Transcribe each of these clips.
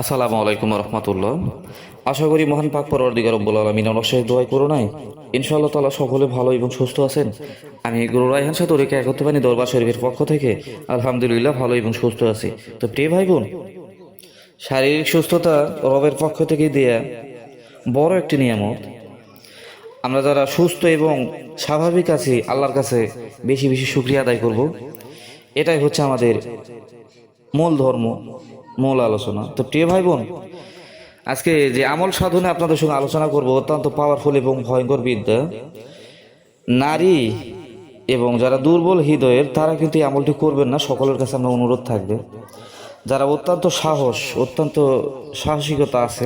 আসসালামু আলাইকুম রহমতুল্লাহ। আশা করি মহান পাক পরওয়ারদিগার রব্বুল আলামিনের অশেষ দোয়াই করুণায় ইনশাআল্লাহ তাআলা সকলে ভালো এবং সুস্থ আছেন। আমি গুরু রায়হান সাতুরিকে একত্রবাণী দরবার শরীফের পক্ষ থেকে আলহামদুলিল্লাহ ভালো এবং সুস্থ আছি। তো প্রিয় ভাই বোন, শারীরিক সুস্থতা রবের পক্ষ থেকে দেয়া বড় একটি নিয়ামত। আমরা যারা সুস্থ এবং স্বাভাবিক আছি আল্লাহর কাছে বেশি বেশি শুকরিয়া আদায় করব। এটাই হচ্ছে আমাদের মূল ধর্ম, মূল আলোচনা। তো প্রিয় ভাই বোন, আজকে যে আমল সাধনে আপনাদের সঙ্গে আলোচনা করব অত্যন্ত পাওয়ারফুল এবং ভয়ঙ্কর বিদ্যা। নারী এবং যারা দুর্বল হৃদয়ের তারা কিন্তু এই আমলটি করবেন না, সকলের কাছে আমরা অনুরোধ থাকবে। যারা অত্যন্ত সাহসিকতা আছে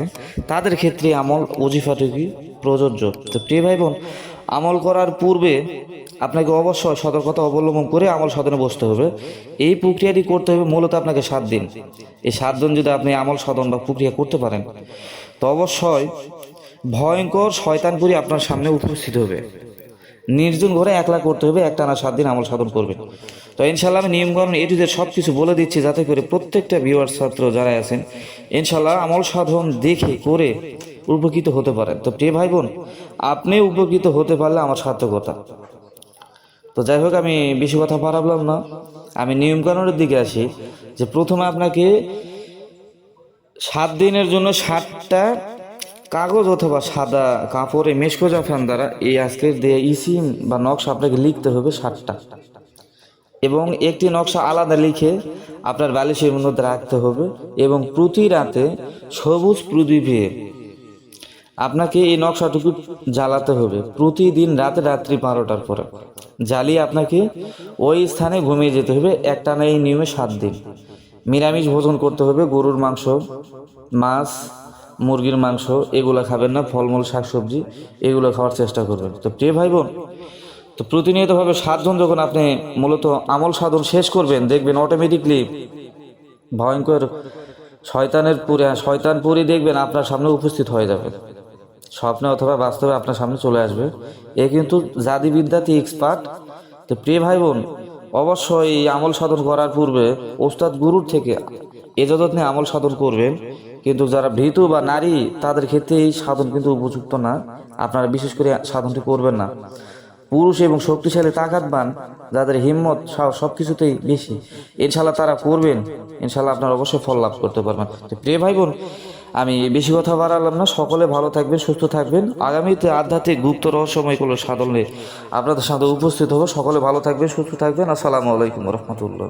তাদের ক্ষেত্রে আমল ওজিফাটুকি প্রযোজ্য। তো প্রিয় ভাই বোন, আমল করার পূর্বে আপনাকে অবশ্যই সতর্কতা অবলম্বন করে আমল সাধনে বসতে হবে। এই প্রক্রিয়াটি করতে হবে মূলত আপনাকে 7 দিন। এই 7 দিন যদি আপনি আমল সাধন বা প্রক্রিয়া করতে পারেন তো অবশ্যই ভয়ঙ্কর শয়তানপুরি আপনার সামনে উপস্থিত হবে। নির্জন ঘরে একলা করতে হবে, একটানা 7 দিন আমল সাধন করবে। তো ইনশাল্লাহ আমি নিয়মকানুন এটিতে সব কিছু বলে দিচ্ছি যাতে করে প্রত্যেকটা ভিউয়ার ছাত্র যারা আছেন ইনশাল্লাহ আমল সাধন দেখে করে উপকৃত হতে পারেন। তো প্রিয় ভাই বোন, আপনি উপকৃত হতে পারলে আমার সার্থকতা। তো যাই হোক, আমি বেশি কথা বাড়াবলাম না, আমি নিয়মকানুনের দিকে আসি। যে প্রথমে আপনাকে 7 দিনের জন্য 7টা কাগজ অথবা সাদা কাপড়ে মেশকো জাফরান দ্বারা এই আজকের দেয়া ইসিম বা নকশা আপনাকে লিখতে হবে 7টা, এবং একটি নকশা আলাদা লিখে আপনার বালিশের মধ্যে রাখতে হবে। এবং প্রতি রাতে সবুজ প্রদীপে আপনাকে এই নকশাটুকু জ্বালাতে হবে। প্রতিদিন রাত্রি 12টার পরে জ্বালিয়ে আপনাকে ওই স্থানে ঘুমিয়ে যেতে হবে। একটানা এই নিয়মে 7 দিন। নিরামিষ ভোজন করতে হবে, গরুর মাংস, মাছ, মুরগির মাংস এগুলো খাবেন না, ফলমূল শাকসবজি এগুলো খাওয়ার চেষ্টা করবেন। তো প্রিয় ভাই বোন, তো প্রতিনিয়তভাবে 7 জন যখন আপনি মূলত আমল সাধন শেষ করবেন, দেখবেন অটোমেটিকলি ভয়ঙ্কর শয়তানপুরি দেখবেন আপনার সামনে উপস্থিত হয়ে যাবে, স্বপ্নে অথবা বাস্তবে আপনার সামনে চলে আসবে। এ কিন্তু জাদিবিদ্যাতে এক্সপার্ট। তো প্রিয় ভাই বোন, অবশ্যই এই আমল সাধন করার পূর্বে ওস্তাদ গুরুর থেকে এজাজত নিয়ে আমল সাধন করবেন। কিন্তু যারা ভীতু বা নারী তাদের ক্ষেত্রে এই সাধন কিন্তু উপযুক্ত না, আপনারা বিশেষ করে সাধনটি করবেন না। পুরুষ এবং শক্তিশালী তাকাতবান যাদের হিম্মত সব কিছুতেই বেশি ইনশাল্লাহ তারা করবেন, ইনশাল্লাহ আপনারা অবশ্যই ফল লাভ করতে পারবেন। তো প্রিয় ভাই বোন, আমি বেশি কথা বাড়ালাম না, সকলে ভালো থাকবেন, সুস্থ থাকবেন। আগামীতে আধ্যাত্মিক গুপ্ত রহস্যময় কোনো সাধনে আপনাদের সাথে উপস্থিত হবো। সকলে ভালো থাকবেন, সুস্থ থাকবেন। আসসালামু আলাইকুম রহমতুল্লাহ।